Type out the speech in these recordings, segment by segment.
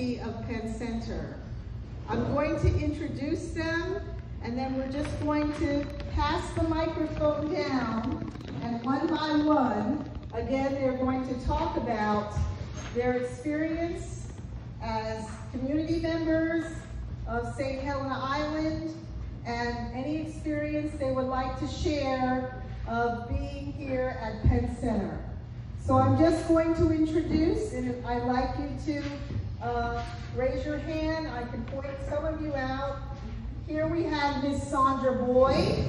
faculty of Penn Center. I'm going to introduce them, and then we're just going to pass the microphone down, and one by one, again, they're going to talk about their experience as community members of St. Helena Island, and any experience they would like to share of being here at Penn Center. So I'm just going to introduce, and I'd like you to raise your hand. I can point some of you out. Here we have Ms. Sandra Boyd.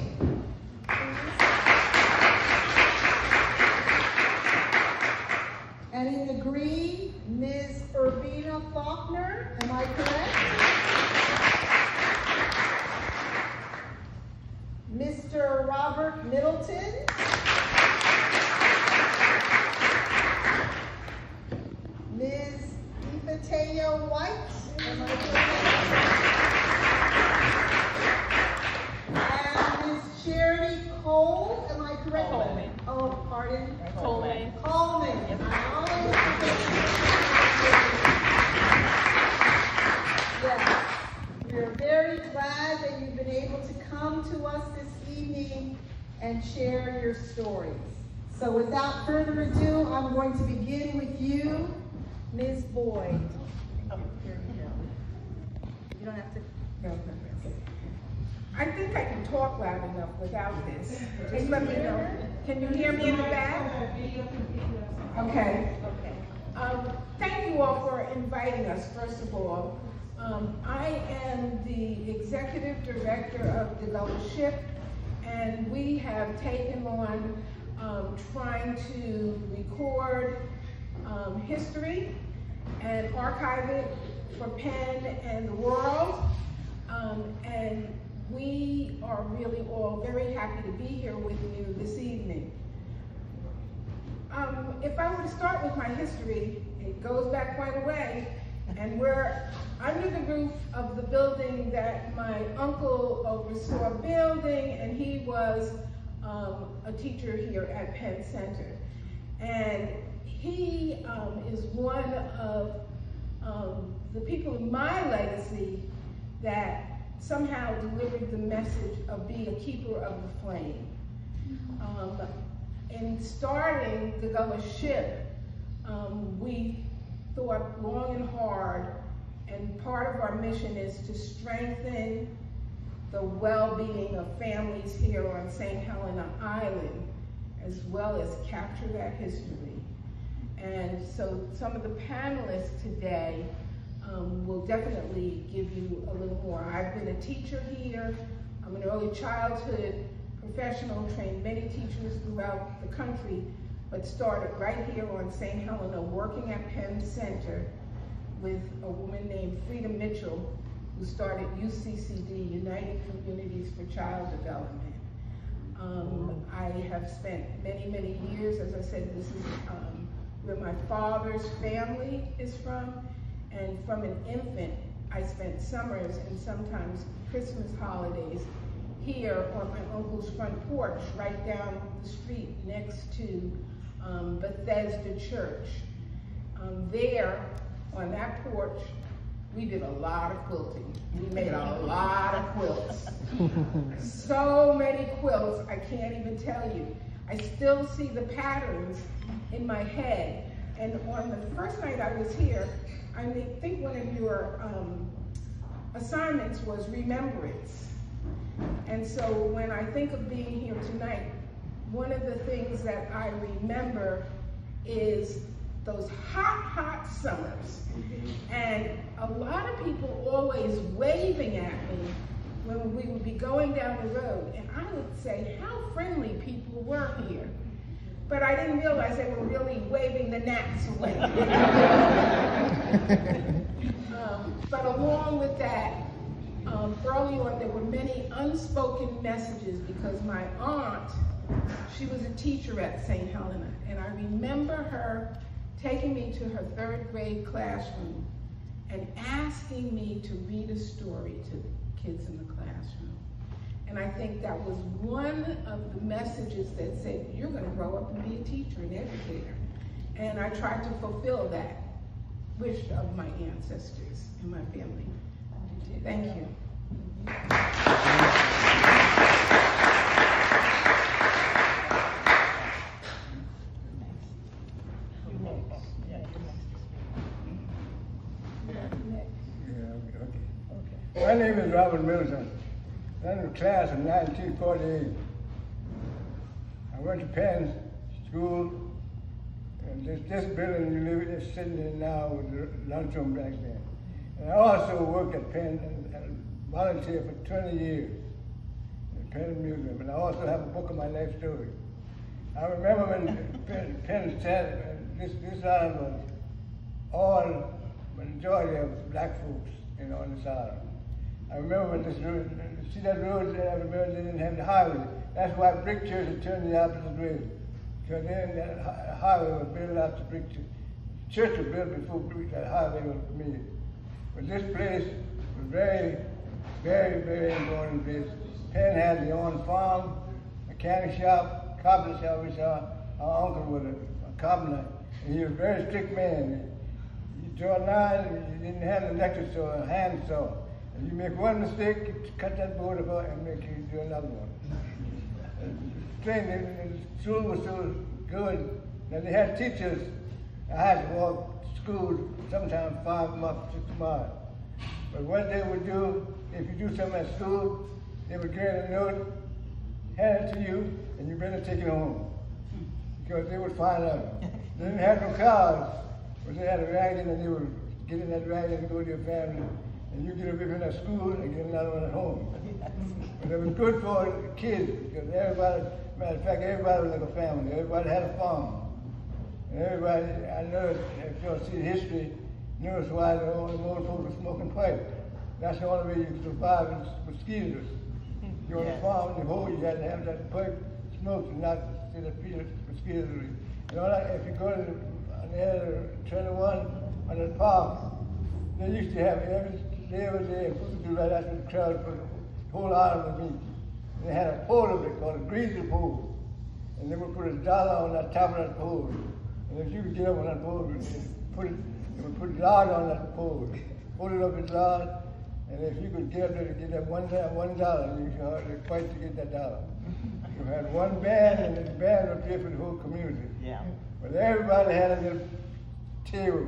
And in the green, Ms. Urbina Faulkner. Am I correct? Mr. Robert Middleton. Ms. Ifateo White. Am I correct? And Ms. Charity Cole. Am I correct? Coleman. Oh, pardon? Coleman. Coleman. Yes. Yes. We're very glad that you've been able to come to us this evening and share your stories. So without further ado, I'm going to begin with you, Ms. Boyd. Oh, here we go. You don't have to. No. I think I can talk loud enough without this. Just let me know. Can you hear me in the back? Okay. Thank you all for inviting us, first of all. I am the Executive Director of the Fellowship, and we have taken on trying to record history and archive it for Penn and the world. And we are really all very happy to be here with you this evening. If I were to start with my history, it goes back quite a way, and we're under the roof of the building that my uncle oversaw building, and he was a teacher here at Penn Center. And he is one of the people in my legacy that somehow delivered the message of being a keeper of the flame. In starting the fellowship, we thought long and hard, and part of our mission is to strengthen the well-being of families here on St. Helena Island, as well as capture that history. And so some of the panelists today will definitely give you a little more. I've been a teacher here. I'm an early childhood professional, trained many teachers throughout the country, but started right here on St. Helena, working at Penn Center with a woman named Frida Mitchell, who started UCCD, United Communities for Child Development. I have spent many, many years, as I said, this is where my father's family is from, and from an infant, I spent summers and sometimes Christmas holidays here on my uncle's front porch, right down the street next to Bethesda Church. There, on that porch, we did a lot of quilting. We made a lot of quilts. So many quilts, I can't even tell you. I still see the patterns in my head. And on the first night I was here, I think one of your assignments was remembrance. And so when I think of being here tonight, one of the things that I remember is those hot, hot summers. And a lot of people always waving at me when we would be going down the road. And I would say how friendly people were here. But I didn't realize they were really waving the gnats away. But along with that, early on there were many unspoken messages because my aunt, she was a teacher at St. Helena, and I remember her taking me to her 3rd grade classroom and asking me to read a story to the kids in the classroom. And I think that was one of the messages that said, you're going to grow up and be a teacher, an educator. And I tried to fulfill that. wish of my ancestors and my family. Thank you. My name is Robert Middleton. I'm in the class of 1948. I went to Penn School, and this building you live in is sitting in now with the lunchroom back then. And I also worked at Penn and volunteered for 20 years in the Penn Museum, and I also have a book of my life story. I remember when Penn Center, this island was all, the majority of black folks, on this island. I remember when this road, see that road there, I remember they didn't have the highway. That's why brick church had turned the opposite way. Because then that highway was built out to brick church. Church was built before that highway was made. But this place was very, very, very important place. Penn had the own farm, mechanic shop, carpenter shop, which our uncle was a carpenter. And he was a very strict man. You draw a line, you didn't have an electric saw, a hand saw. And you make one mistake, you cut that board apart and make you do another one. The school was so good that they had teachers. I had to walk to school sometimes 5 miles, 6 miles. But what they would do, if you do something at school, they would get a note, hand it to you, and you better take it home. Because they would find out. They didn't have no cars, but they had a wagon, and they would get in that wagon and go to your family. And you get a ribbon at school and get another one at home. But it was good for the kids, because everybody, matter of fact, everybody was like a family. Everybody had a farm. And everybody, I know, if you'll see history, notice why the old folks were smoking pipe. That's the only way you could survive with mosquitoes. You're on the farm, in the hole, you had to have that pipe smoked and not see the mosquitoes. You know, like if you go to the end of 21 on the park, they used to have every day of the day, and people do that, that's what the crowd put the whole island of meat. And they had a pole of it called a greasy pole. And they would put $1 on that top of that pole. And if you could get up on that pole, they would put lard on that pole. Hold it up with lard, and if you could get up there to get that $1, you could hardly fight to get that dollar. You had one band, and the band would play for the whole community. Yeah. But everybody had a little table.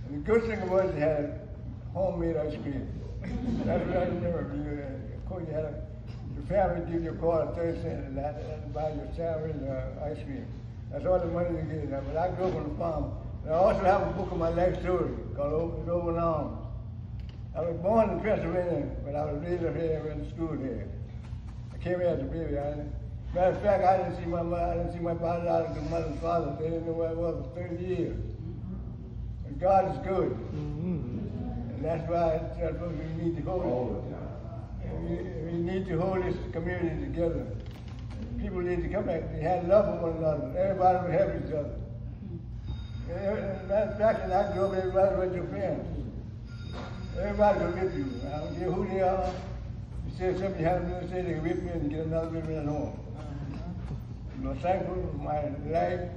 And the good thing was they had homemade ice cream. That's what I remember. Of course, your family would give you a quarter, 30 cents, and that buy your salad and ice cream. That's all the money you get. But I grew up on the farm. And I also have a book of my life story called Open Arms. I was born in Pennsylvania, but I was raised up here and went to school here. I came here as a baby. Matter of fact, I didn't see my mother, I didn't see my biological mother and father. They didn't know where I was for 30 years. And God is good. And that's why we need to hold it. We need to hold this community together. People need to come back. They had love for one another. Everybody would help each other. Matter of fact, when I grew up, everybody was your friends. Everybody could whip you. I don't care who they are. You say something you haven't really said, they can whip you and get another whipping at home. I'm thankful for my life.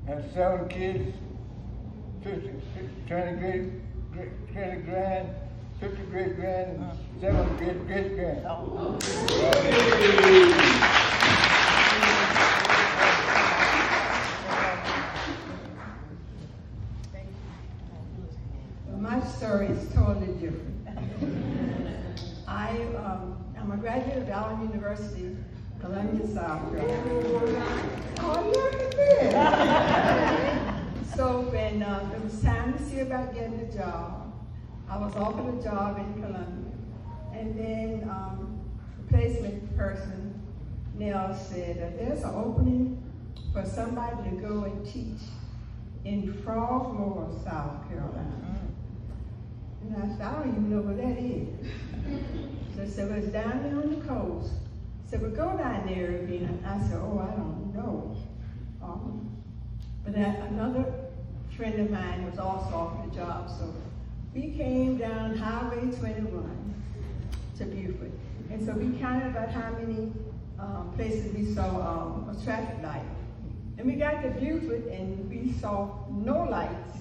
I had 7 kids, 20 great grand, 50 great grand, and 7 great grand. My story is totally different. I'm a graduate of Allen University, Columbia, South Carolina. Oh, look at this! So when it was time to see about getting a job, I was offered a job in Columbia. And then the placement person, Nell, said, there's an opening for somebody to go and teach in Frogmore, South Carolina. And I said, I don't even know where that is. So I said, well, it's down there on the coast. I said, well, go down there again. I said, oh, I don't know. But another friend of mine was also offered a job. So we came down Highway 21 to Beaufort. And so we counted about how many places we saw a traffic light. And we got to Beaufort and we saw no lights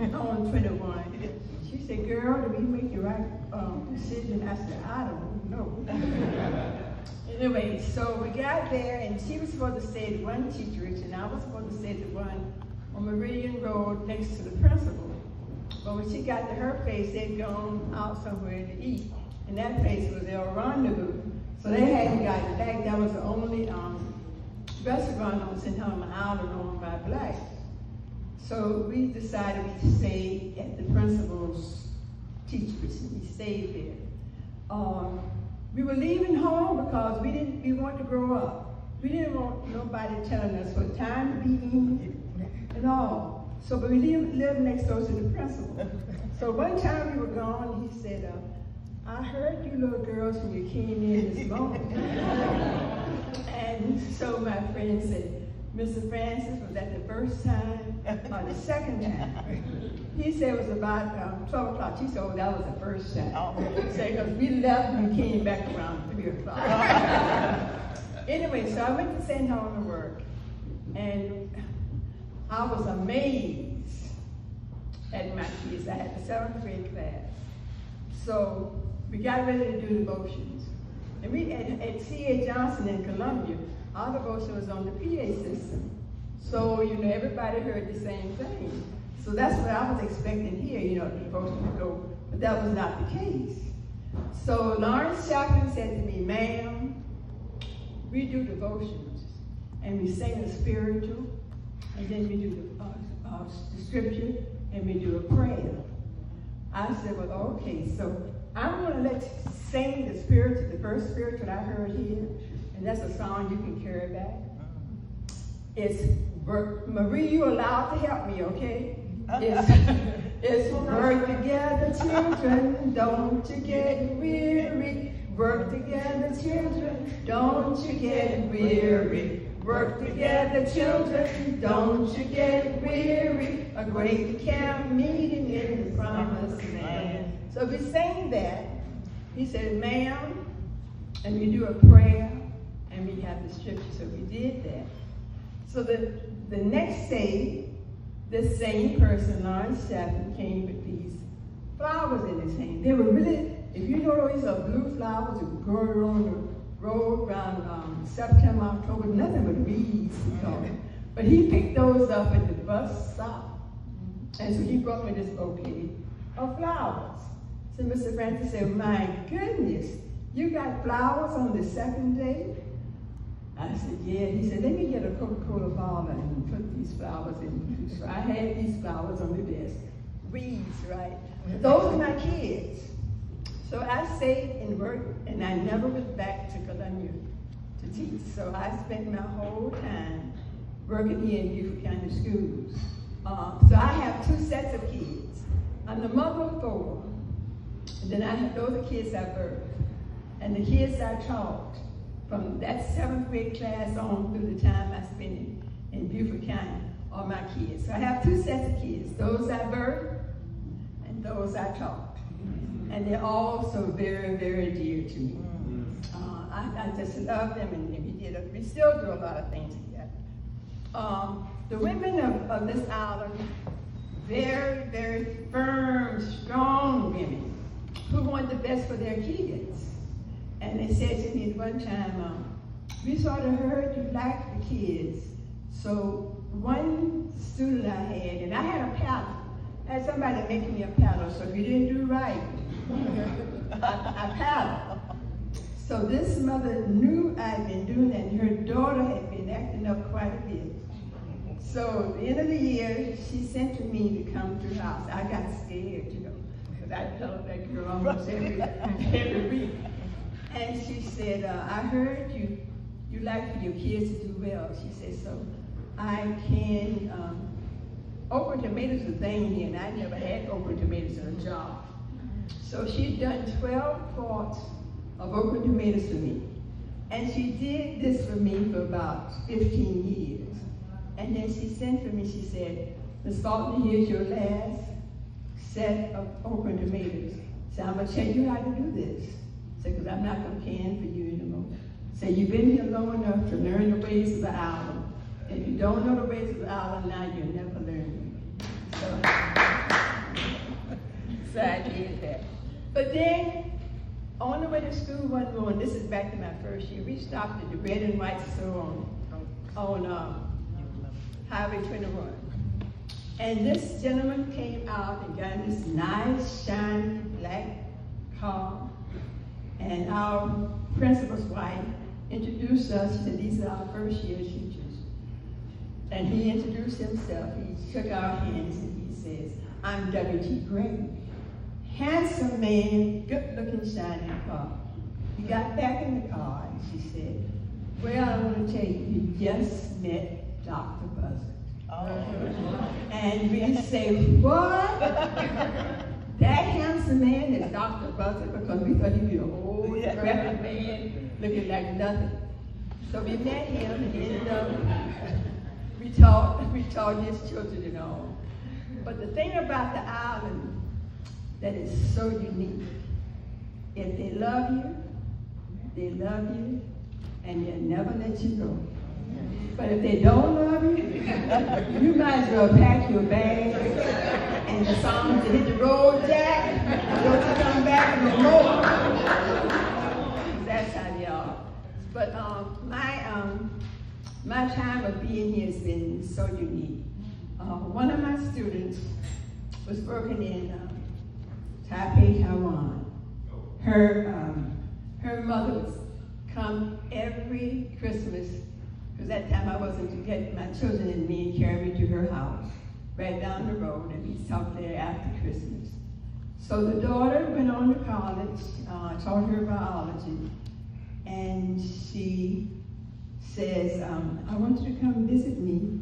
on 21. She said, girl, did we make the right decision? I said, I don't know. Anyway, so we got there and she was supposed to stay at one teacherage and I was supposed to stay at the one on Meridian Road next to the principal. But when she got to her place, they'd gone out somewhere to eat. And that place was their rendezvous. So they hadn't gotten back. That was the only restaurant on St. Helena Island owned by blacks. So we decided we'd stay at the principal's teachers, and we stayed there. We were leaving home because we wanted to grow up. We didn't want nobody telling us what time to be in and all. So, but we lived next door to the principal. So one time we were gone, he said, I heard you little girls when you came in this morning. And so my friend said, Mr. Francis, was that the first time or the second time? He said it was about 12 o'clock. She said, oh, that was the first time. He said, because we left and came back around 3 o'clock. Anyway, so I went to St. Helena to work, and I was amazed at my kids. I had the 7th grade class. So we got ready to do devotions. And we at C.A. Johnson in Columbia, our devotion was on the PA system. So, you know, everybody heard the same thing. So that's what I was expecting here, you know, the devotion to go, but that was not the case. So Lawrence Chaplin said to me, ma'am, we do devotions, and we sing the spiritual, and then we do the scripture, and we do a prayer. I said, well, okay, so I'm going to let you sing the spiritual, the first spiritual I heard here, and that's a song you can carry back. It's, Marie, you allowed to help me, okay? It's work together, children, don't you get weary. Work together, children, don't you get weary. Work together, children, don't you get weary. A great camp meeting in the promised land. So we sang that. He said, ma'am, and we do a prayer, and we have the scripture. So we did that. So the next day, this same person, Lawrence Chaplin, came with these flowers in his hand. They were really, if you know these are blue flowers that would grow on the road around September, October, nothing but weeds, you know. But he picked those up at the bus stop. And so he brought me this bouquet of flowers. So Mr. Francis said, my goodness, you got flowers on the second day? I said, yeah. He said, let me get a Coca-Cola bottle and put these flowers in. So I had these flowers on the desk. Weeds, right? Those are my kids. So I stayed and worked, and I never went back to Columbia to teach. So I spent my whole time working here in Beaufort County Schools. So I have 2 sets of kids. I'm the mother of 4. And then I have those are kids I birthed. And the kids I taught from that 7th grade class on through the time I spent in Beaufort County are my kids. So I have 2 sets of kids, those I birthed and those I taught. And they're all so very, very dear to me. I just love them, and we still do a lot of things together. The women of this island, very, very firm, strong women who want the best for their kids. And they said to me one time, we sort of heard you like the kids. So one student I had, and I had a paddle. I had somebody make me a paddle, so if you didn't do right, I paddled. So this mother knew I'd been doing that, and her daughter had been acting up quite a bit. So at the end of the year, she sent to me to come to her house. I got scared, you know, because I tell that girl almost every week. And she said, I heard you like for your kids to do well. She said, so I can, okra tomatoes is a thing here, and I never had okra tomatoes in a job. So she'd done 12 quarts of okra tomatoes for me. And she did this for me for about 15 years. And then she sent for me, she said, Miss Faulkner, here's your last set of okra tomatoes. So I'm gonna tell you how to do this. So, because I'm not gonna can for you anymore. So you've been here long enough to learn the ways of the island. If you don't know the ways of the island now, you'll never learn. So I did that. But then, on the way to school one morning, this is back to my first year, we stopped at the red and white store on Highway 21. And this gentleman came out and got this nice, shiny, black car. And our principal's wife introduced us to these are our first year teachers. And he introduced himself. He shook our hands and he says, I'm W.T. Gray. Handsome man, good looking, shiny car. We got back in the car and she said, well, I want to tell you, you just met Dr. Buzzard. Oh. And we say, what? That handsome man is Dr. Buzzard, because we thought he'd be an old, decrepit man looking like nothing. So we met him and ended up, we taught his children and all. But the thing about the island that is so unique, if they love you, and they'll never let you go. But if they don't love you, you might as well pack your bags and the songs to hit the road, Jack. Don't you come back no more. That's how they are. But my time of being here has been so unique. One of my students was working in Taipei, Taiwan. Her mother would come every Christmas, because that time I wasn't to get my children and me and carry me to her house, right down the road, and we stopped there after Christmas. So the daughter went on to college, taught her biology, and she says, I want you to come visit me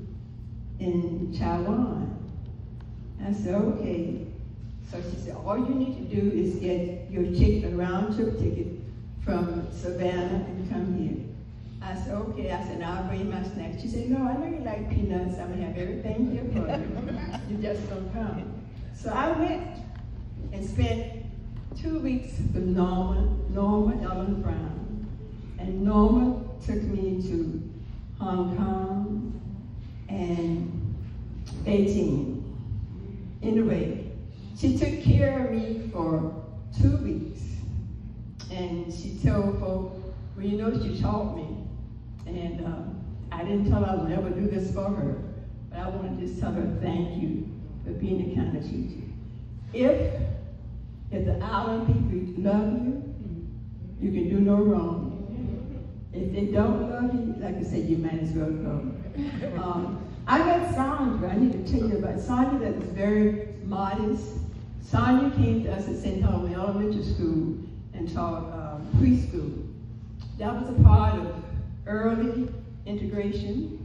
in Taiwan. I said, okay. So she said, all you need to do is get your ticket, a round-trip ticket from Savannah and come here. I said, okay. I said, I'll bring my snacks. She said, no, I know you like peanuts. I'm gonna have everything here for you. You just don't come. So I went and spent 2 weeks with Norma Ellen Brown. And Norma took me to Hong Kong and Beijing. Anyway, she took care of me for 2 weeks. And she told folk, well, you know, she taught me. And I didn't tell her I would never do this for her, but I wanted to just tell her thank you for being the kind of teacher. If the island people love you, you can do no wrong. If they don't love you, like I said, you might as well go. I met Sandra. I need to tell you about Sandra, that was very modest. Sandra came to us at St. Helena Elementary School and taught preschool. That was a part of early integration,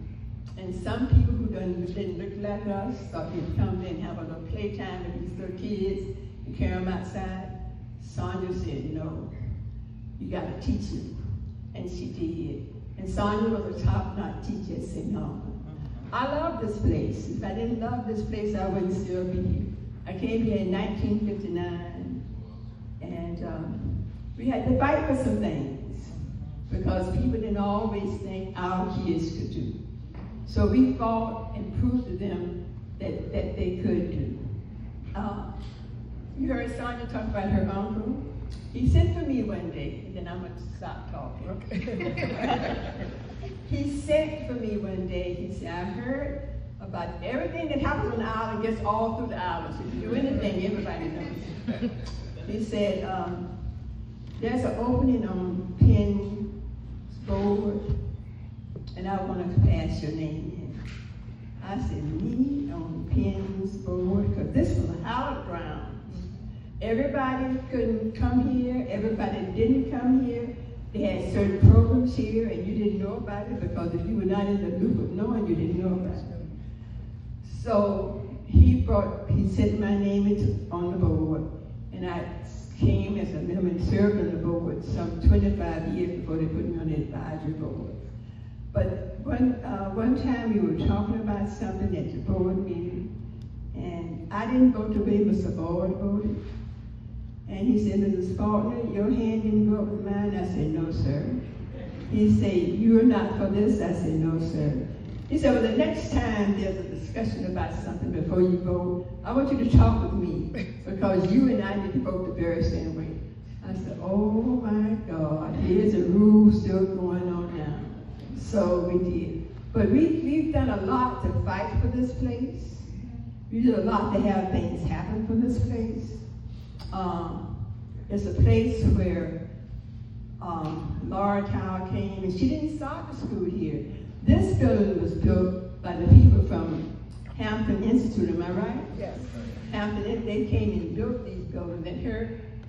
and some people who didn't look like us thought they'd come in and have a little playtime with these little kids and carry them outside. Sandra said, no, you got to teach them, and she did. And Sandra was a top-notch teacher at St. Helena. I love this place. If I didn't love this place, I wouldn't still be here. I came here in 1959, and we had to fight for some things, because people didn't always think our kids could do. So we fought and proved to them that they could do. You heard Sonia talk about her uncle. He sent for me one day, and then I'm going to stop talking. Okay. He sent for me one day. He said, I heard about everything that happens on the island gets all through the island. So if you do anything, everybody knows. He said, there's an opening on Penn Board, and I want to pass your name in. I said, me on Penn's board, because this was a hallowed ground. Everybody couldn't come here, everybody didn't come here. They had certain programs here, and you didn't know about it, because if you were not in the loop of knowing, you didn't know about it. So he sent my name on the board, and I came as a member and served on the board some 25 years before they put me on the advisory board. But one time we were talking about something at the board meeting, and I didn't vote the way Mr. Boyd voted. And he said, Mrs. Faulkner, your hand didn't go up with mine. I said, no, sir. He said, you're not for this? I said, no, sir. He said, well, the next time there's a discussion about something before you vote, I want you to talk with me because you and I need to vote the very same way. I said, oh my God, here's a rule still going on now. So we did. But we've done a lot to fight for this place. We did a lot to have things happen for this place. It's a place where Laura Tower came, and she didn't start the school here. This building was built by the people from Hampton Institute, am I right? Yes. Hampton, they came and built these buildings, and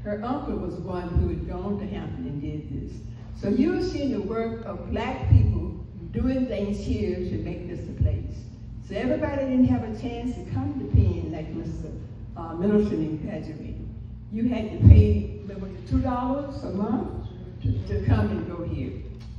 her uncle was one who had gone to Hampton and did this. So you're seeing the work of black people doing things here to make this a place. So everybody didn't have a chance to come to Penn like Mr. Middleton graduated. You had to pay $2 a month to come and go here.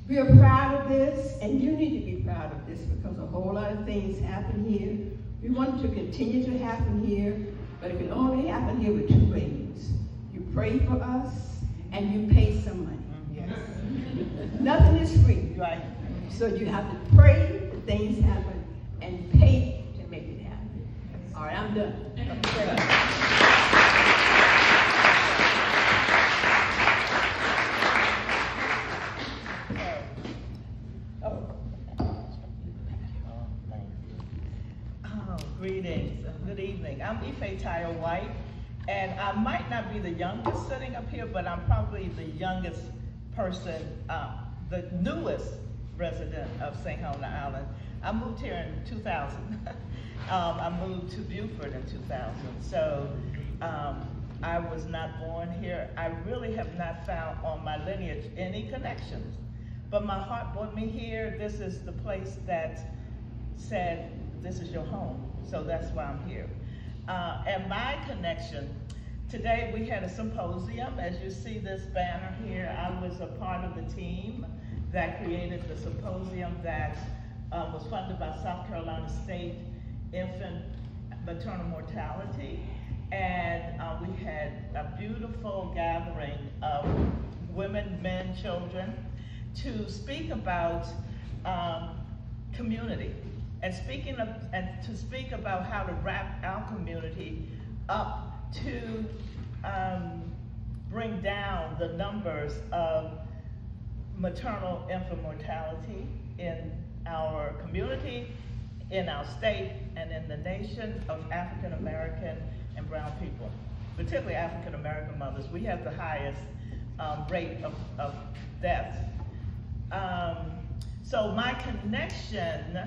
We are proud of this, and you need to be proud of this because a whole lot of things happen here. We want it to continue to happen here, but it can only happen here with two ways. You pray for us, and you pay some money. Yes. Nothing is free. Right. So you have to pray that things happen and pay to make it happen. All right, I'm done. Greetings and good evening. I'm Ife Tyler White, and I might not be the youngest sitting up here, but I'm probably the youngest person, the newest resident of St. Helena Island. I moved here in 2000. I moved to Beaufort in 2000, so I was not born here. I really have not found on my lineage any connections, but my heart brought me here. This is the place that said, this is your home. So that's why I'm here. And my connection, today we had a symposium. As you see this banner here, I was a part of the team that created the symposium that was funded by South Carolina State Infant Maternal Mortality. And we had a beautiful gathering of women, men, children to speak about community. And to speak about how to wrap our community up to bring down the numbers of maternal infant mortality in our community, in our state, and in the nation of African American and brown people, particularly African American mothers. We have the highest rate of deaths. So my connection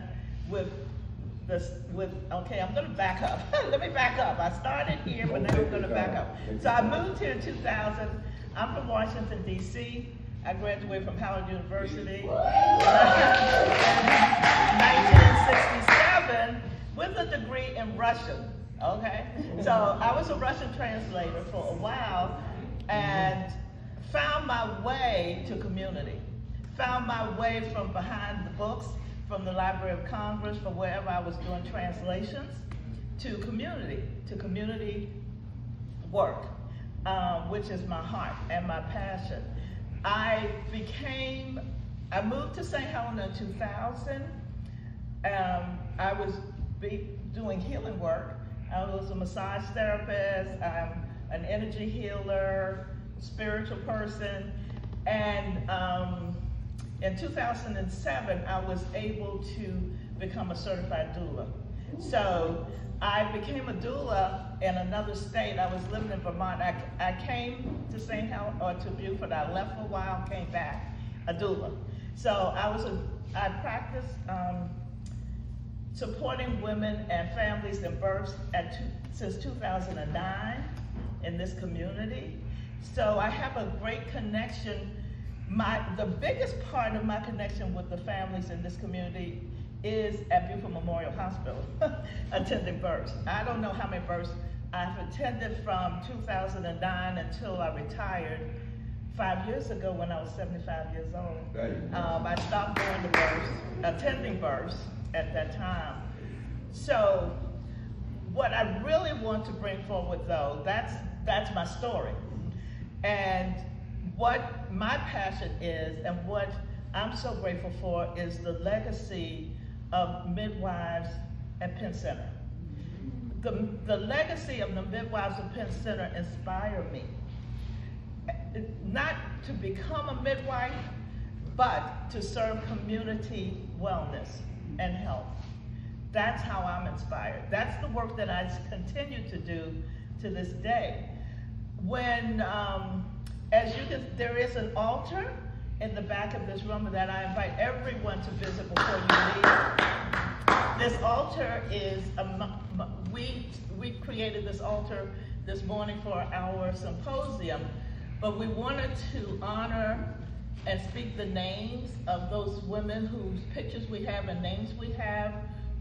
okay, I'm gonna back up. Let me back up. I started here, but now I'm gonna back up. So I moved here in 2000. I'm from Washington, D.C. I graduated from Howard University in 1967 with a degree in Russian, okay? So I was a Russian translator for a while and found my way to community. Found my way from behind the books, from the Library of Congress, from wherever I was doing translations, to community work, which is my heart and my passion. I moved to St. Helena in 2000. I was doing healing work. I was a massage therapist, I'm an energy healer, spiritual person, and in 2007, I was able to become a certified doula. So I became a doula in another state. I was living in Vermont. I came to St. Helena, or to Beaufort. I left for a while, came back, a doula. So I practiced supporting women and families in births since 2009 in this community. So I have a great connection. The biggest part of my connection with the families in this community is at Beaufort Memorial Hospital, attending births. I don't know how many births I've attended from 2009 until I retired 5 years ago when I was 75 years old. I stopped going to births, attending births at that time. So what I really want to bring forward though, that's my story. And what my passion is and what I'm so grateful for is the legacy of midwives at Penn Center. The legacy of the midwives of Penn Center inspired me, not to become a midwife, but to serve community wellness and health. That's how I'm inspired. That's the work that I continue to do to this day. When, as you can, there is an altar in the back of this room that I invite everyone to visit before you leave. This altar is, we created this altar this morning for our symposium, but we wanted to honor and speak the names of those women whose pictures we have and names we have,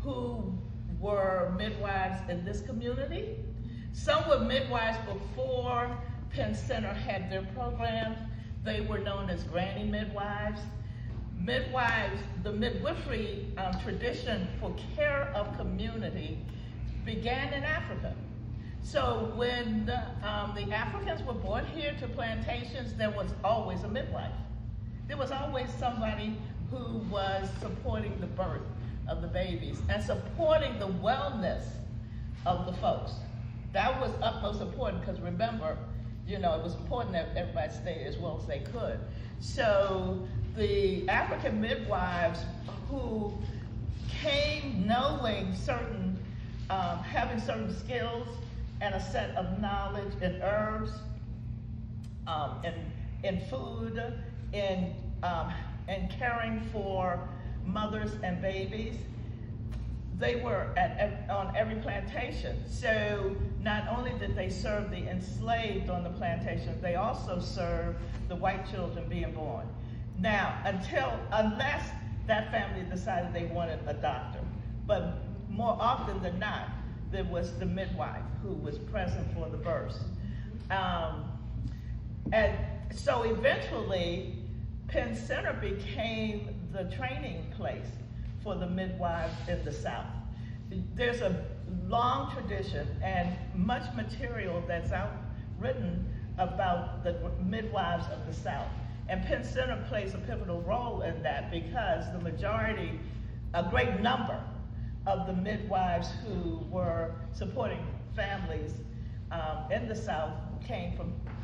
who were midwives in this community. Some were midwives before Penn Center had their programs. They were known as granny midwives. Midwives, the midwifery tradition for care of community began in Africa. So when the Africans were brought here to plantations, there was always a midwife. There was always somebody who was supporting the birth of the babies and supporting the wellness of the folks. That was utmost important because remember, it was important that everybody stayed as well as they could. So the African midwives who came knowing certain, having certain skills and a set of knowledge in herbs, in food, in caring for mothers and babies, they were on every plantation. So not only did they serve the enslaved on the plantation, they also served the white children being born. Now, unless that family decided they wanted a doctor, but more often than not, there was the midwife who was present for the birth. And so eventually, Penn Center became the training place for the midwives in the South. There's a long tradition and much material that's written about the midwives of the South. And Penn Center plays a pivotal role in that because the majority, a great number of the midwives who were supporting families in the South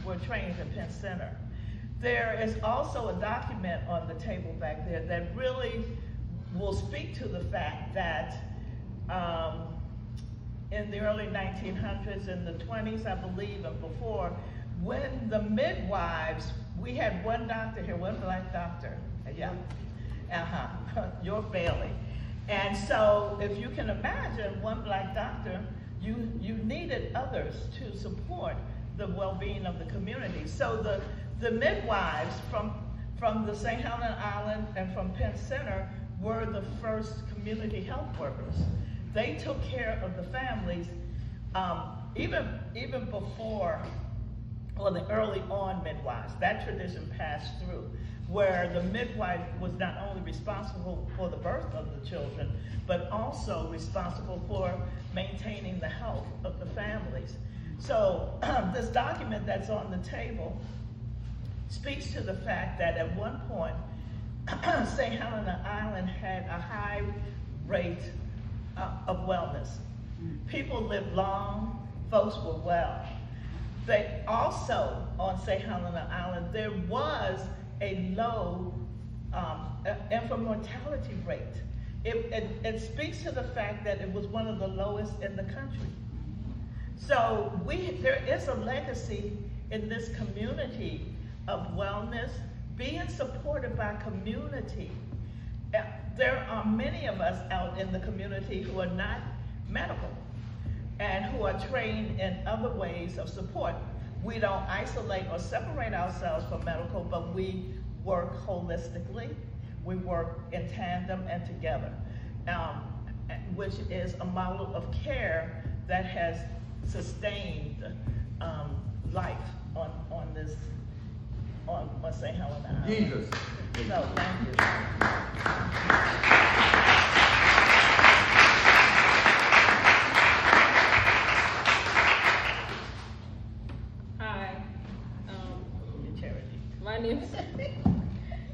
were trained in Penn Center. There is also a document on the table back there that really will speak to the fact that in the early 1900s, in the 20s, I believe, and before, when the midwives, we had one doctor here, one black doctor, York Bailey. And so if you can imagine one black doctor, you needed others to support the well-being of the community. So the midwives from the St. Helena Island and from Penn Center were the first community health workers. They took care of the families even before, the early on midwives. That tradition passed through, where the midwife was not only responsible for the birth of the children, but also responsible for maintaining the health of the families. So this document that's on the table speaks to the fact that at one point, St. Helena Island had a high rate of wellness. People lived long, folks were well. They also, on St. Helena Island, there was a low infant mortality rate. It speaks to the fact that it was one of the lowest in the country. So there is a legacy in this community of wellness being supported by community. There are many of us out in the community who are not medical and who are trained in other ways of support. We don't isolate or separate ourselves from medical, but we work holistically. We work in tandem and together, which is a model of care that has sustained life on St. Helena Island. Jesus. So, thank you. Hi, my name is,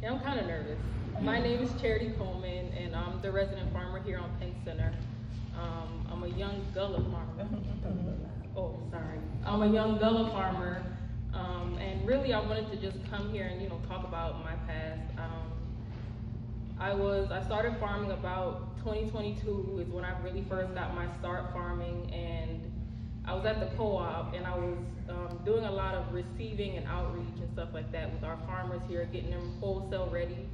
I'm kind of nervous. My name is Charity Coleman, and I'm the resident farmer here on Penn Center. I'm a young Gullah farmer. Oh, sorry. I'm a young Gullah farmer, and really I wanted to just come here and talk about my past. I started farming about 2022 is when I really first got my start farming, and I was at the co-op, and I was doing a lot of receiving and outreach and stuff like that with our farmers here, getting them wholesale ready.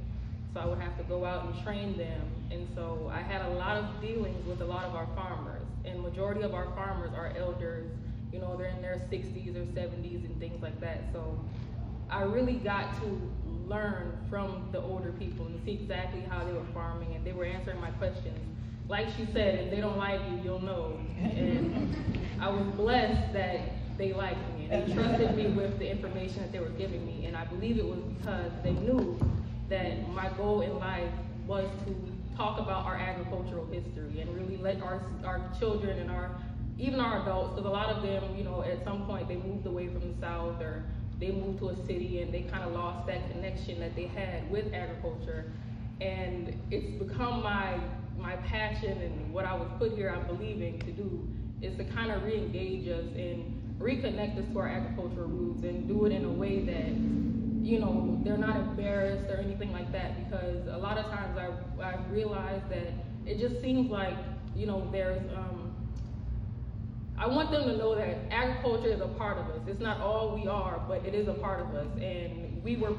So I would have to go out and train them. And so I had a lot of dealings with a lot of our farmers, and majority of our farmers are elders. They're in their 60s or 70s and things like that. So I really got to learn from the older people and see exactly how they were farming, and they were answering my questions. Like she said, if they don't like you, you'll know. And I was blessed that they liked me and they trusted me with the information that they were giving me. And I believe it was because they knew that my goal in life was to talk about our agricultural history and really let our children and even our adults, because a lot of them, at some point they moved away from the South or they moved to a city and they kind of lost that connection that they had with agriculture. And it's become my passion, and what I was put here, I'm believing to do, is to kind of re-engage us and reconnect us to our agricultural roots and do it in a way that, they're not embarrassed or anything like that, because a lot of times I realized that it just seems like, there's, I want them to know that agriculture is a part of us. It's not all we are, but it is a part of us. And we were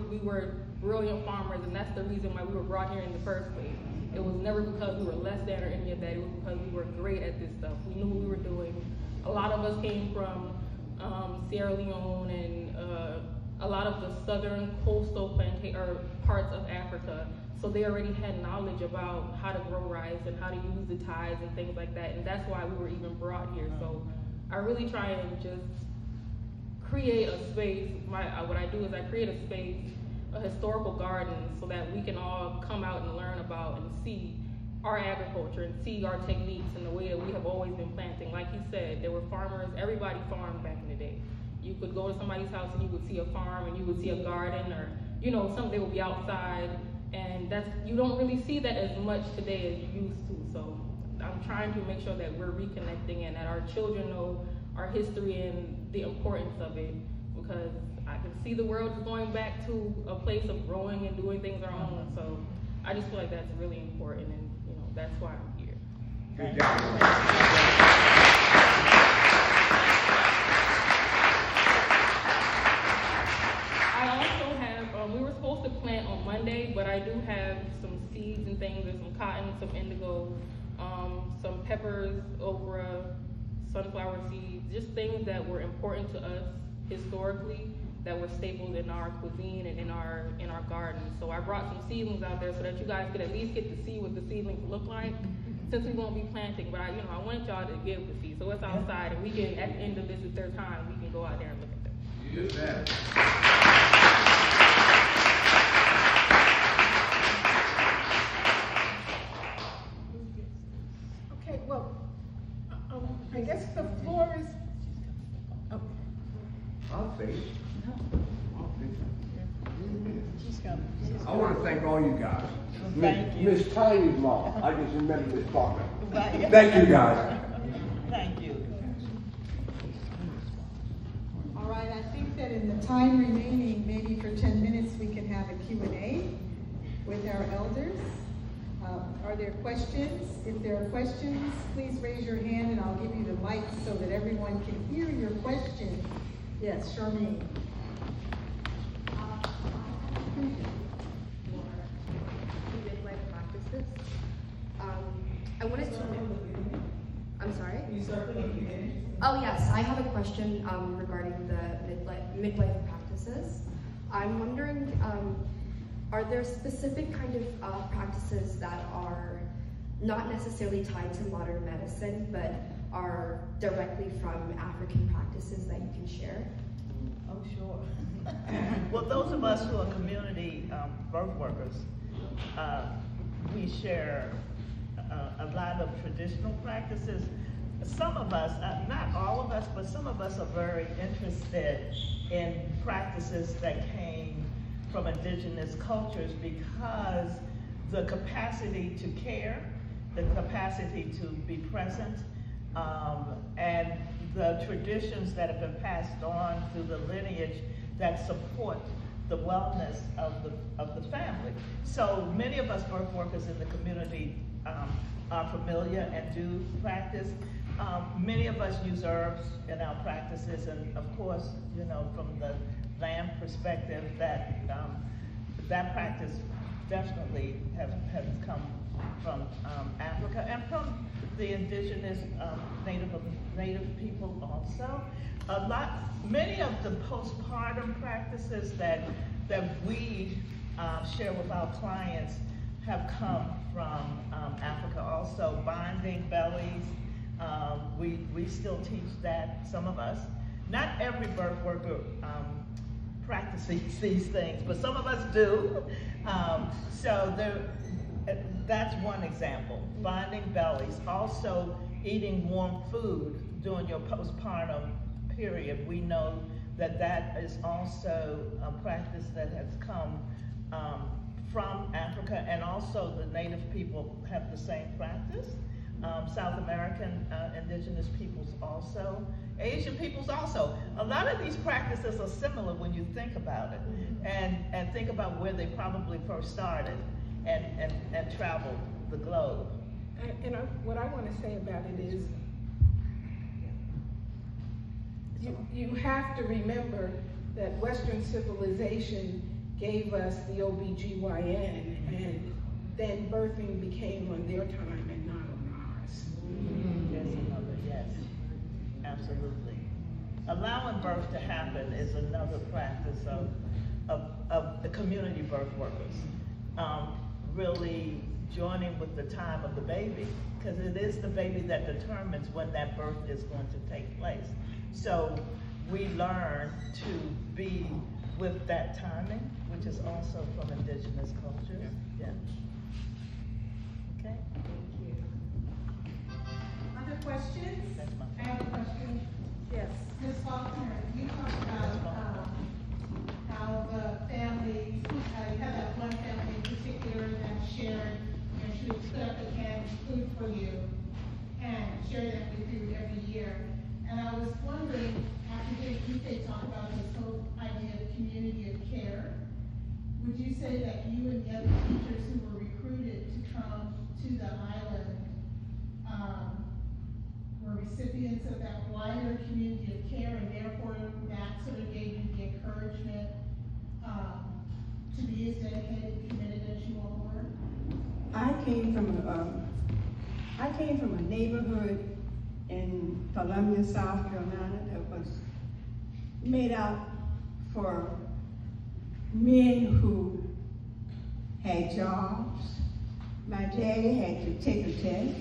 brilliant farmers, and that's the reason why we were brought here in the first place. It was never because we were less than or any of that. It was because we were great at this stuff. We knew what we were doing. A lot of us came from Sierra Leone and a lot of the southern coastal parts of Africa. So they already had knowledge about how to grow rice and how to use the ties and things like that. And that's why we were even brought here. So I really try and just create a space. What I do is I create a space, a historical garden, so that we can all come out and learn about and see our agriculture and see our techniques and the way that we have always been planting. Like he said, there were farmers, everybody farmed back in the day. You could go to somebody's house and you would see a farm and you would see a garden, or they would be outside, and you don't really see that as much today as you used to. So I'm trying to make sure that we're reconnecting and that our children know our history and the importance of it, because I can see the world is going back to a place of growing and doing things our own. So I just feel like that's really important, and that's why I'm here. Good job. I also have, we were supposed to plant on Monday, but I do have some seeds and things. There's some cotton, some indigo, some peppers, okra, sunflower seeds, just things that were important to us historically, that were staples in our cuisine and in our garden. So I brought some seedlings out there so that you guys could at least get to see what the seedlings look like, since we won't be planting. But I wanted y'all to get to see. So it's outside, and we can, at the end of this, if there's time, we can go out there and look at them. You bet. Okay, well, I guess the floor is. Oh. I'll say it. I want to thank all you guys. Thank you. Miss Tiny's mom. I just remember Miss Parker. Thank you guys. Thank you. All right, I think that in the time remaining, maybe for 10 minutes, we can have a Q&A with our elders. Are there questions? If there are questions, please raise your hand and I'll give you the mic so that everyone can hear your question. Yes, Charmaine. Midwife practices. I wanted to know. I'm sorry? Oh yes, I have a question regarding the midwife practices. I'm wondering, are there specific kind of practices that are not necessarily tied to modern medicine, but are directly from African practices that you can share? Oh, sure. Well, those of us who are community birth workers, we share a lot of traditional practices. Some of us, not all of us, but some of us are very interested in practices that came from indigenous cultures, because the capacity to care, the capacity to be present, and the traditions that have been passed on through the lineage that support the wellness of the family. So many of us birth workers in the community are familiar and do practice. Many of us use herbs in our practices, and of course, you know, from the land perspective, that that practice definitely has come from Africa and from the indigenous native people also. Many of the postpartum practices that we share with our clients have come from Africa also. Binding bellies, we still teach that, some of us. Not every birth worker practices these things, but some of us do. So that's one example, binding bellies. Also eating warm food during your postpartum period. We know that that is also a practice that has come from Africa, and also the native people have the same practice. South American indigenous peoples also, Asian peoples also. A lot of these practices are similar when you think about it, and think about where they probably first started and traveled the globe. And what I want to say about it is, you have to remember that Western civilization gave us the OBGYN, and then birthing became on their time and not on ours. Yes, absolutely. Allowing birth to happen is another practice of the community birth workers. Really joining with the time of the baby, because it is the baby that determines when that birth is going to take place. So we learn to be with that timing, which is also from indigenous cultures. Yeah. Okay. Thank you. Other questions? I have a question. Yes. Ms. Faulkner, you talked about how the families, you have that one family in particular that shared, and she would put up a can of food for you and share that with you every year. And I was wondering, after hearing you talk about this whole idea of community of care, would you say that you and the other teachers who were recruited to come to the island were recipients of that wider community of care, and therefore that sort of gave you the encouragement to be as dedicated and committed as you all were? I came from a neighborhood in Columbia, South Carolina, that was made out for men who had jobs. My daddy had to take a test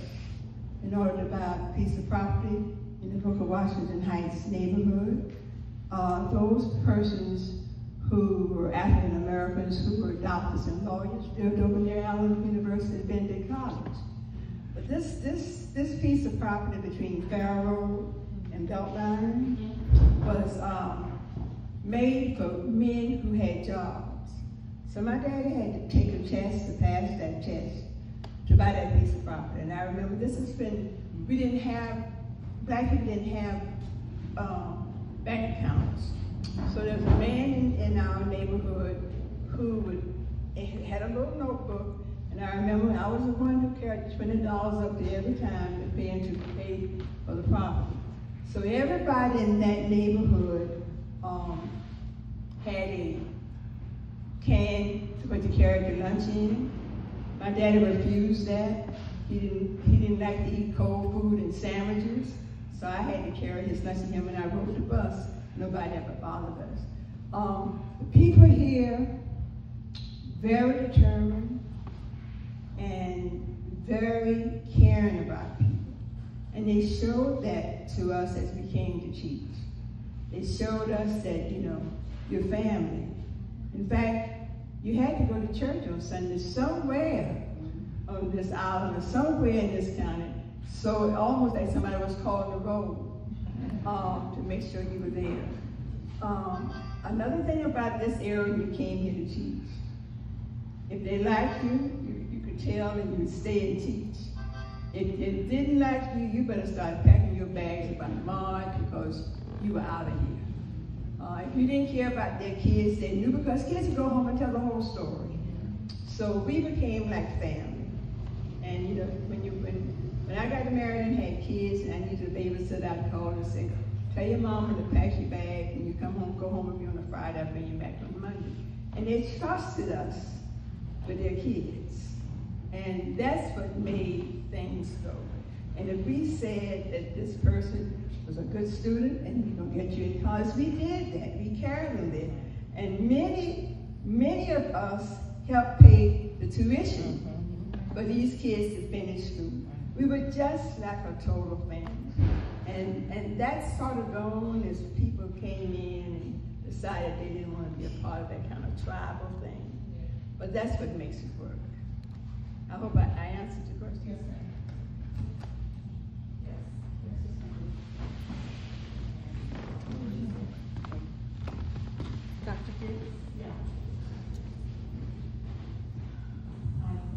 in order to buy a piece of property in the Booker Washington Heights neighborhood. Those persons who were African Americans, who were doctors and lawyers, lived over near Allen University at Benedict College. But this piece of property between Faro and Beltline was made for men who had jobs. So my daddy had to take a test to pass that test to buy that piece of property. And I remember black people didn't have bank accounts. So there's a man in our neighborhood who had a little notebook, and I remember I was the one who carried $20 up there every time to pay for the property. So everybody in that neighborhood had a can to carry the lunch in. My daddy refused that. He didn't like to eat cold food and sandwiches, so I had to carry his lunch to him when I rode the bus. Nobody ever bothered us. The people here, very determined and very caring about people. And they showed that to us as we came to teach. They showed us that, your family. In fact, you had to go to church on Sunday somewhere on this island or somewhere in this county. So almost like somebody was calling the roll to make sure you were there. Another thing about this area, you came here to teach. If they liked you, you would tell and you would stay and teach. If it didn't like you, you better start packing your bags about March because you were out of here. If you didn't care about their kids, they knew, because kids would go home and tell the whole story. So we became like family. And you know, when I got married and had kids and I needed a babysitter, I'd call and say, tell your mama to pack your bag and you come home, go home with me on a Friday, I'll bring you back on Monday. And they trusted us with their kids. And that's what made things go. And if we said that this person was a good student and we're gonna get you in college, we did that, we carried them there. And many of us helped pay the tuition for these kids to finish school. We were just like a total family. And that's sort of gone as people came in and decided they didn't want to be a part of that kind of tribal thing. But that's what makes it work. I hope I answered your question. Yes, ma'am. Yes. Dr. Gibbs? Yeah.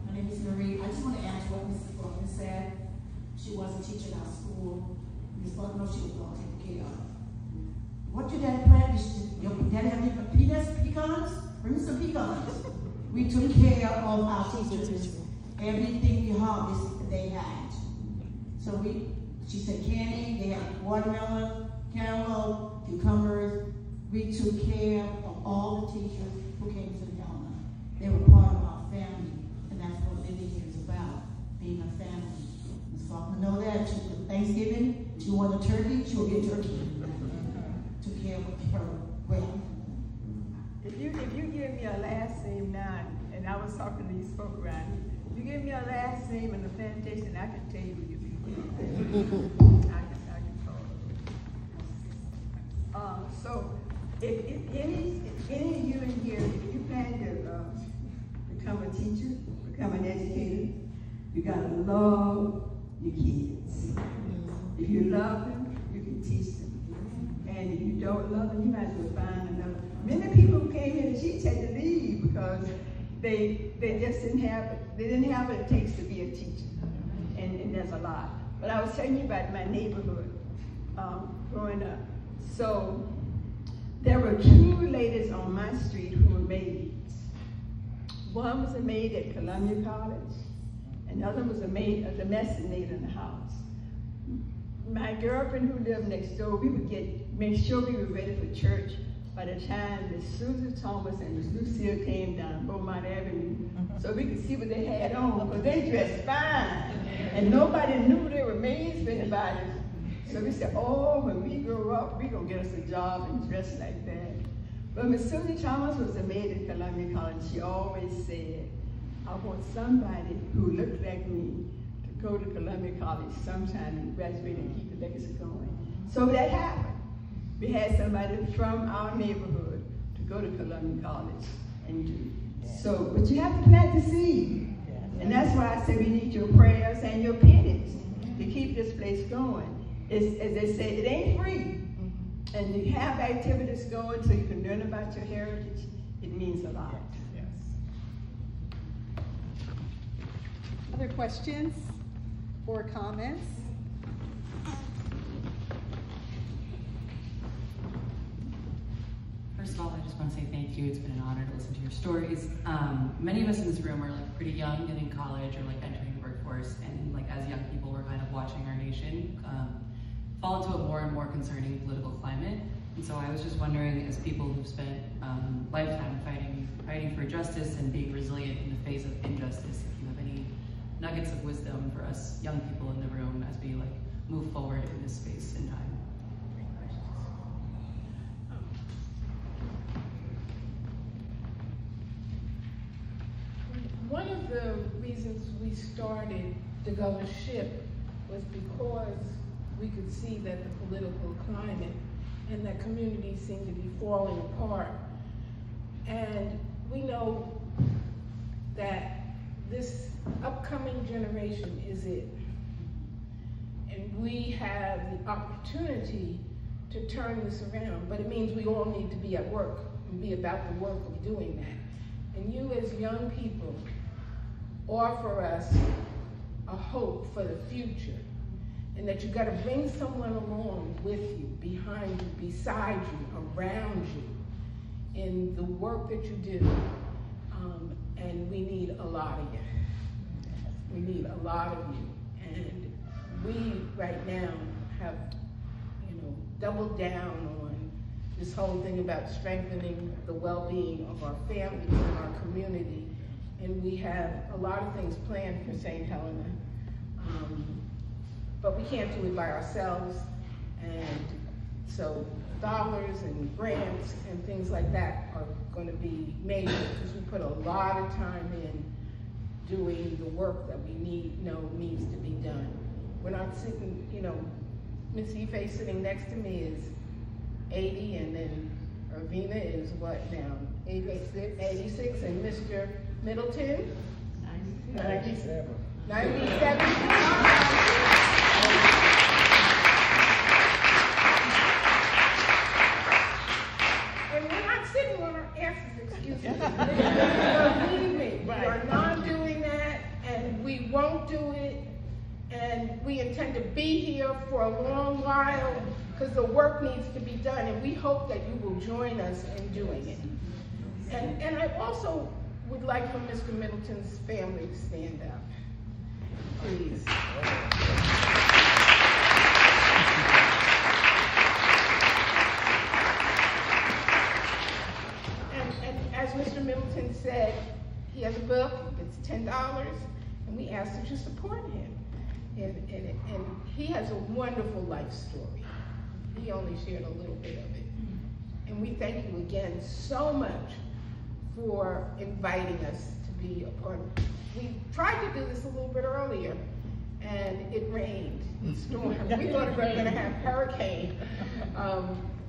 My name is Marie. I just want to ask what Mrs. Faulkner said. She wasn't teaching our school. Ms. Faulkner, she was going to take care of. What did that plan? Your dad have different pecans? Bring me some pecans. We took care of our teachers. Everything we harvested, they had. So she said candy, they had watermelon, cantaloupe, cucumbers. We took care of all the teachers who came to Helena. They were part of our family, and that's what living here is about, being a family. Ms. Faulkner know that. For Thanksgiving, she wanted a turkey, she'll get turkey. Took care of her well. If you give me a last name now, and I was talking to these folk around here, you give me a last name and a plantation, I can tell you who you be. I can call. So if any of you in here, if you plan to become a teacher, become an educator, you gotta love your kids. If you love them, you can teach them. And if you don't love them, you might as well find another. Many people who came here, she had to leave because they just didn't have what it takes to be a teacher. And there's a lot. But I was telling you about my neighborhood growing up. So there were two ladies on my street who were maids. One was a maid at Columbia College, and the other was a maid, a domestic maid in the house. My girlfriend who lived next door, we would make sure we were ready for church by the time Miss Susan Thomas and Miss Lucille came down Beaumont Avenue, so we could see what they had on, because they dressed fine. And nobody knew they were maids for anybody. So we said, oh, when we grow up, we're going to get us a job and dress like that. But Miss Susan Thomas was a maid at Columbia College. She always said, I want somebody who looked like me to go to Columbia College sometime and graduate and keep the legacy going. So that happened. We had somebody from our neighborhood to go to Columbia College and do. So, but you have to plant the seed. And that's why I say we need your prayers and your pennies to keep this place going. As they say, it ain't free. And you have activities going so you can learn about your heritage. It means a lot. Yes. Other questions or comments? First of all, I just want to say thank you. It's been an honor to listen to your stories. Many of us in this room are like pretty young and in college or like entering the workforce, and like as young people, we're kind of watching our nation fall into a more and more concerning political climate. And so I was just wondering, as people who've spent lifetime fighting for justice and being resilient in the face of injustice, if you have any nuggets of wisdom for us young people in the room as we like move forward in this space and time. One of the reasons we started to go to SHIP was because we could see that the political climate and that communities seemed to be falling apart. And we know that this upcoming generation is it. And we have the opportunity to turn this around, but it means we all need to be at work and be about the work of doing that. And you as young people offer us a hope for the future, and that you got to bring someone along with you, behind you, beside you, around you in the work that you do. And we need a lot of you. We need a lot of you. And we right now have, doubled down on this whole thing about strengthening the well-being of our families and our community. And we have a lot of things planned for St. Helena. But we can't do it by ourselves. And so dollars and grants and things like that are going to be made because we put a lot of time in doing the work that we know needs to be done. We're not sitting, Miss Ife sitting next to me is 80, and then Irvina is what now? 86, and Mr. Middleton? 97. 97. And we're not sitting on our asses, excuse me. Believe me, we are not doing that, and we won't do it, and we intend to be here for a long while because the work needs to be done, and we hope that you will join us in doing it. And I also would like for Mr. Middleton's family to stand up, please. And as Mr. Middleton said, he has a book, it's $10, and we ask that you support him. And he has a wonderful life story. He only shared a little bit of it. And we thank you again so much for inviting us to be a part of it. We tried to do this a little bit earlier, and it rained, it stormed. We thought we were going to have hurricane.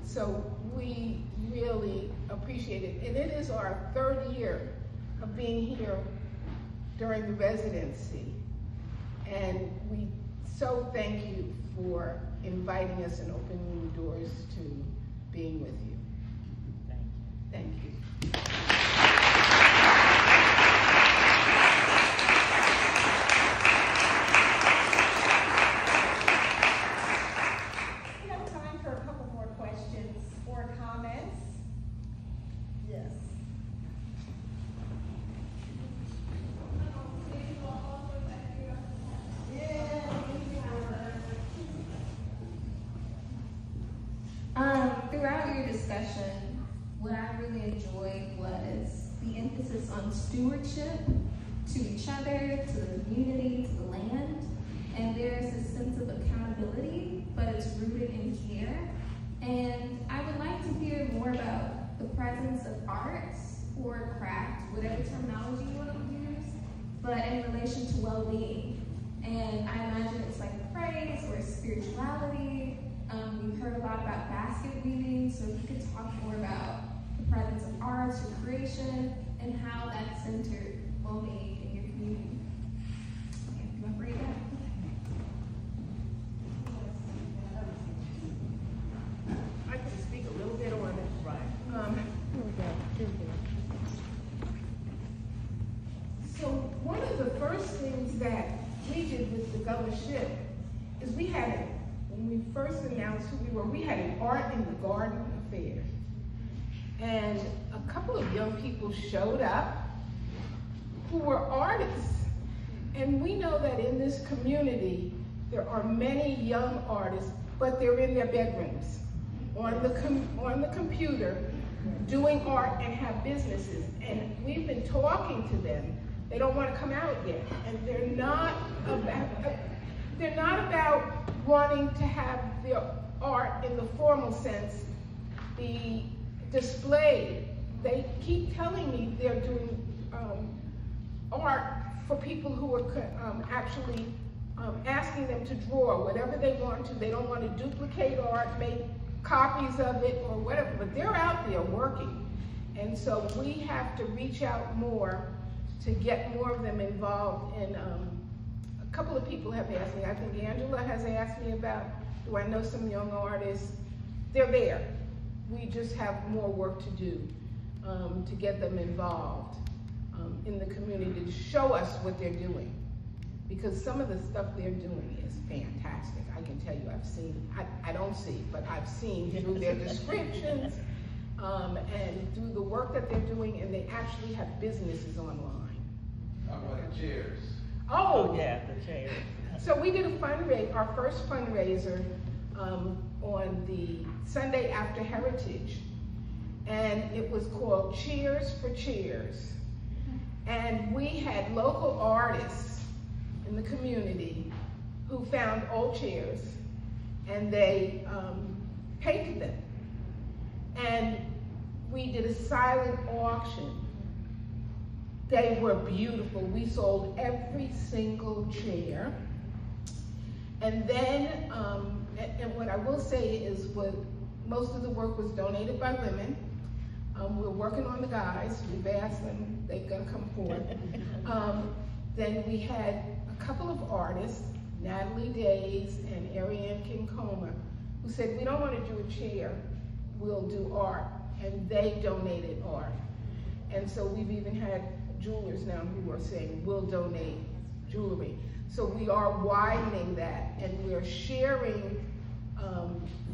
So we really appreciate it. And it is our 3rd year of being here during the residency. And we so thank you for inviting us and opening the doors to being with you. Thank you. We have time for a couple more questions or comments. Yes. Throughout your discussion, what I really enjoyed was the emphasis on stewardship to each other, to the community, to the land. And there's a sense of accountability, but it's rooted in care. And I would like to hear more about the presence of arts or craft, whatever terminology you want to use, but in relation to well-being. And I imagine it's like praise or spirituality. We've heard a lot about basket weaving, so if you could talk more about the presence of arts or creation and how that's centered well-being in your community. Okay, you want to bring it back? I can speak a little bit on it. Right. So one of the first things that we did with the governorship is when we first announced who we were, we had an Art in the Garden affair. And a couple of young people showed up who were artists. And we know that in this community, there are many young artists, but they're in their bedrooms, on the computer, doing art and have businesses. And we've been talking to them. They don't want to come out yet. And they're not about wanting to have their art in the formal sense be displayed. They keep telling me they're doing art for people who are actually asking them to draw whatever they want to. They don't want to duplicate art, make copies of it or whatever, but they're out there working. And so we have to reach out more to get more of them involved. And a couple of people have asked me, I think Angela has asked me about, do I know some young artists? They're there. We just have more work to do to get them involved. in the community to show us what they're doing. Because some of the stuff they're doing is fantastic. I can tell you, I've seen, I don't see, but I've seen through their descriptions and through the work that they're doing, and they actually have businesses online. How about the chairs? Oh yeah, the chairs. So we did a fundraiser, our first fundraiser on the Sunday after Heritage, and it was called Cheers for Cheers. And we had local artists in the community who found old chairs, and they painted them. And we did a silent auction. They were beautiful. We sold every single chair. And then, and what I will say is most of the work was donated by women. We're working on the guys. We've asked them, they're gonna come forward. Then we had a couple of artists, Natalie Days and Ariane Kincoma, who said, we don't want to do a chair, we'll do art. And they donated art. And so we've even had jewelers now who are saying, we'll donate jewelry. So we are widening that, and we're sharing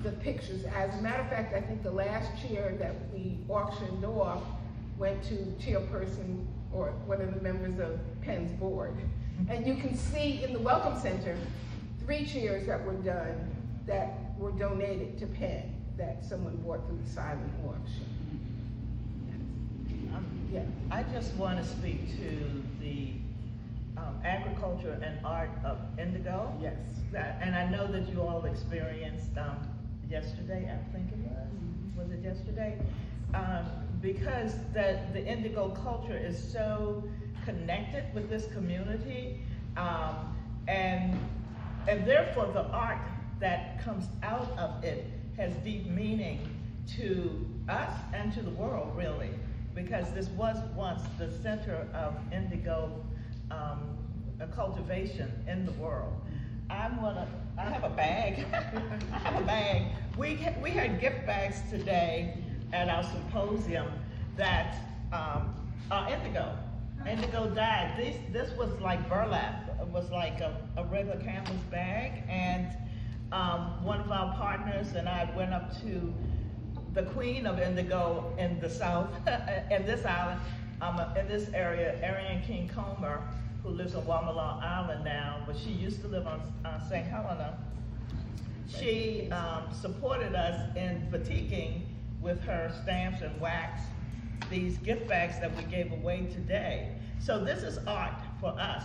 the pictures. As a matter of fact, I think the last chair that we auctioned off went to chairperson or one of the members of Penn's board. And you can see in the Welcome Center, 3 chairs that were done that were donated to Penn that someone bought through the silent auction. Yeah. I just want to speak to the agriculture and art of indigo. Yes. And I know that you all experienced yesterday, I think it was it yesterday? Because the indigo culture is so connected with this community, and therefore the art that comes out of it has deep meaning to us and to the world, really, because this was once the center of indigo cultivation in the world. I have a bag. I have a bag. We had gift bags today at our symposium that are indigo. Indigo dyed. This was like burlap. It was like a regular canvas bag, and one of our partners and I went up to the queen of indigo in the south, in this island, in this area, Ariane Kincoma, who lives on Wamala Island now, but she used to live on St. Helena. She supported us in batiking with her stamps and wax, these gift bags that we gave away today. So this is art for us.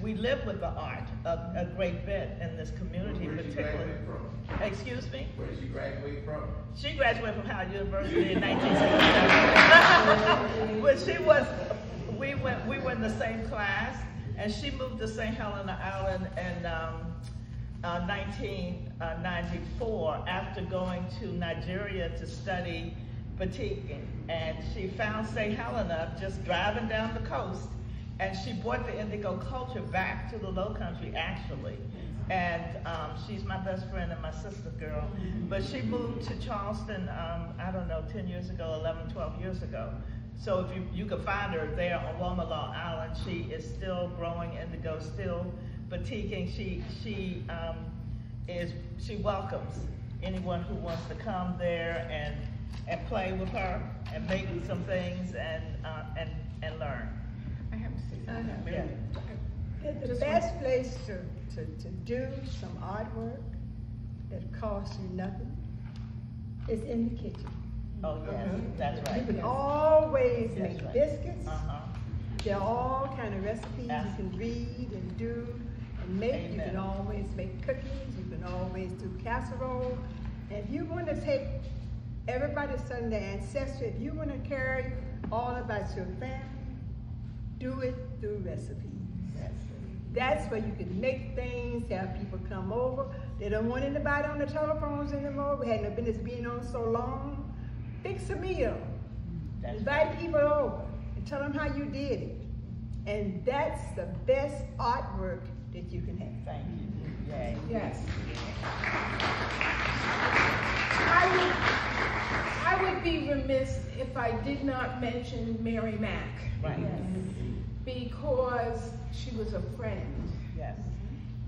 We live with the art a great bit in this community. Where did she graduate from? Excuse me? Where did she graduate from? She graduated from Howard University in 1967. But we were in the same class, and she moved to St. Helena Island in 1994 after going to Nigeria to study batiking. And she found St. Helena just driving down the coast, and she brought the indigo culture back to the Lowcountry, actually. And she's my best friend and my sister girl. But she moved to Charleston, I don't know, 10 years ago, 11, 12 years ago. So if you could find her there on Wamala Island, she is still growing indigo, still batiking. She welcomes anyone who wants to come there and play with her and make some things and learn. I have to say something. Yeah. The best place to do some artwork that costs you nothing is in the kitchen. Oh yes, that's right. You can Yes. always That's make right. biscuits. Uh-huh. There are all kind of recipes Yeah. you can read and do and make. You Amen. can always make cookies. You can always do casserole. And if you want to take everybody's son their ancestry, if you want to carry all about your family, do it through recipes. That's where you can make things, have people come over. They don't want anybody on the telephones anymore. We had no business being on so long. Fix a meal. Invite people over and tell them how you did it. And that's the best artwork that you can have. Thank you. Yay. Yes. I would be remiss if I did not mention Mary Mack. Right. Yes. Because she was a friend. Yes.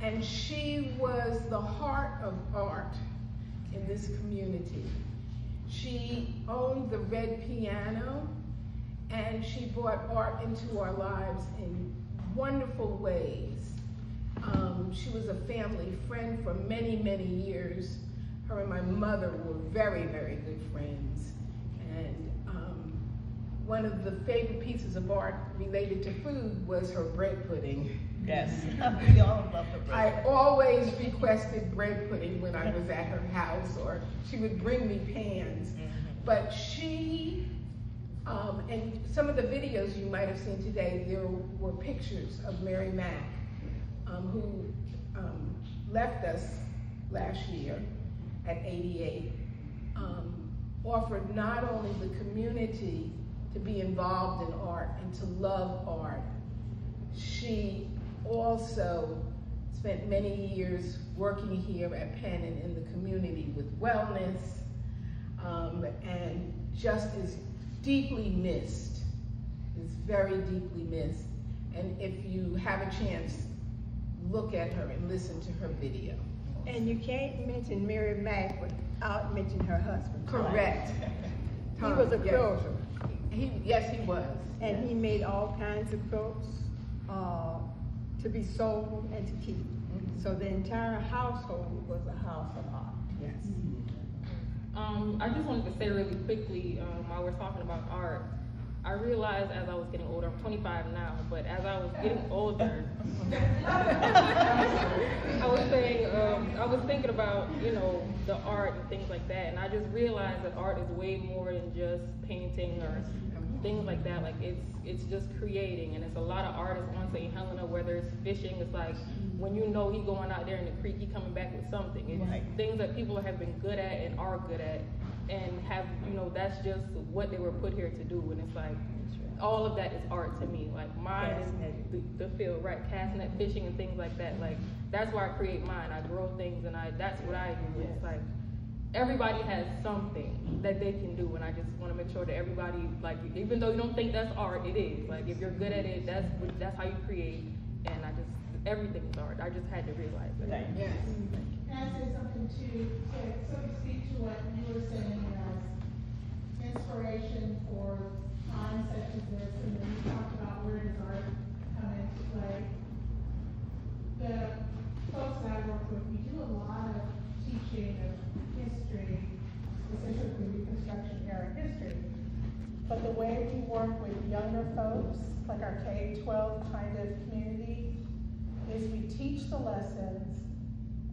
And she was the heart of art in this community. She owned the Red Piano, and she brought art into our lives in wonderful ways. She was a family friend for many, many years. Her and my mother were very, very good friends. And one of the favorite pieces of art related to food was her bread pudding. Yes, we all love the bread. I always requested bread pudding when I was at her house, or she would bring me pans. But she, and some of the videos you might have seen today, there were pictures of Mary Mack, who left us last year at 88, offered not only the community to be involved in art and to love art, she also spent many years working here at Penn and in the community with wellness, and just is deeply missed, is very deeply missed. And if you have a chance, look at her and listen to her video. And you can't mention Mary Mack without mentioning her husband. Correct. He was a quilter. Yes, he was. And he made all kinds of quilts to be sold and to keep. So the entire household was a house of art. Yes. I just wanted to say really quickly, while we're talking about art, I realized as I was getting older, I'm 25 now, but as I was getting older, I was thinking about, you know, the art and things like that, and I just realized that art is way more than just painting or things like that. Like it's just creating, and it's a lot of artists on St. Helena, whether it's fishing, it's like when you know he going out there in the creek, he coming back with something. It's things that people have been good at and are good at, and have, you know, that's just what they were put here to do. And it's like all of that is art to me. Like mine is the field, right? Cast net fishing and things like that. Like that's where I create mine. I grow things, and that's what I do. It's like everybody has something that they can do, and I just want to make sure that everybody, like, even though you don't think that's art, it is. Like if you're good at it, that's how you create. And everything is art. I just had to realize that. Yes. Can I say something to sort of speak to what you were saying as inspiration for times such as this, and then you talked about where does art come into play. The folks that I work with, we do a lot of teaching of history, specifically Reconstruction era history. But the way we work with younger folks, like our K-12 kind of community, is we teach the lessons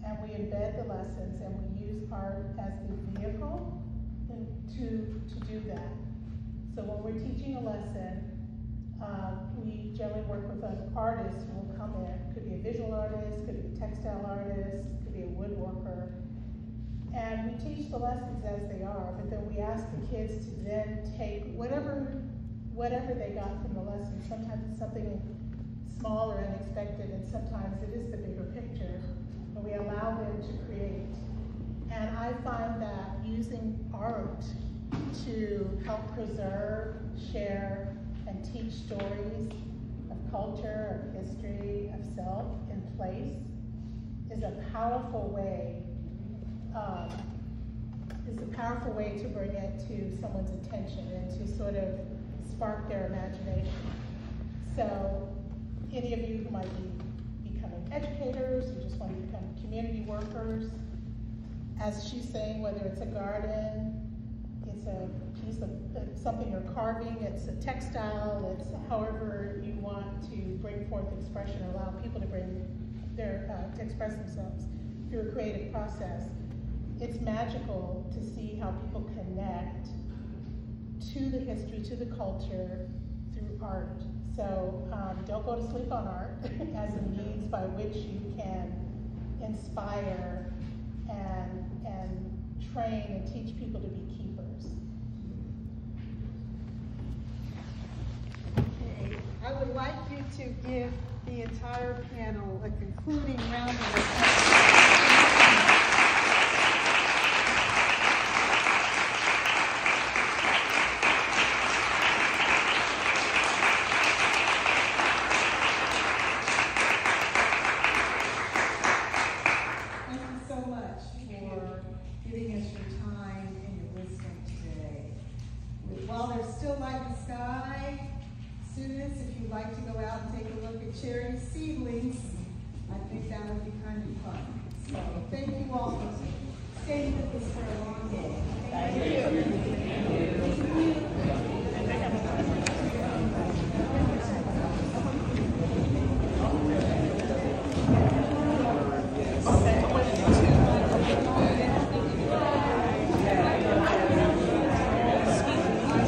and we embed the lessons, and we use art as the vehicle to do that. So when we're teaching a lesson, we generally work with an artist who will come in. Could be a visual artist, could be a textile artist, could be a woodworker. And we teach the lessons as they are, but then we ask the kids to then take whatever they got from the lesson. Sometimes it's something small or unexpected, and sometimes it is the bigger picture, and we allow them to create. And I find that using art to help preserve, share, and teach stories of culture, of history, of self and place is a powerful way. To bring it to someone's attention and to sort of spark their imagination. So, any of you who might be becoming educators, who just want to become community workers, as she's saying, whether it's a garden, it's a piece of something you're carving, it's a textile, it's however you want to bring forth expression or allow people to to express themselves through a creative process. It's magical to see how people connect to the history, to the culture through art. So don't go to sleep on art as a means by which you can inspire and train and teach people to be keepers. Okay. I would like you to give the entire panel a concluding round of applause. While there's still light in the sky, students, if you'd like to go out and take a look at cherry seedlings, I think that would be kind of fun. So thank you all for staying with us for a long day. Thank you.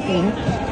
Thank you.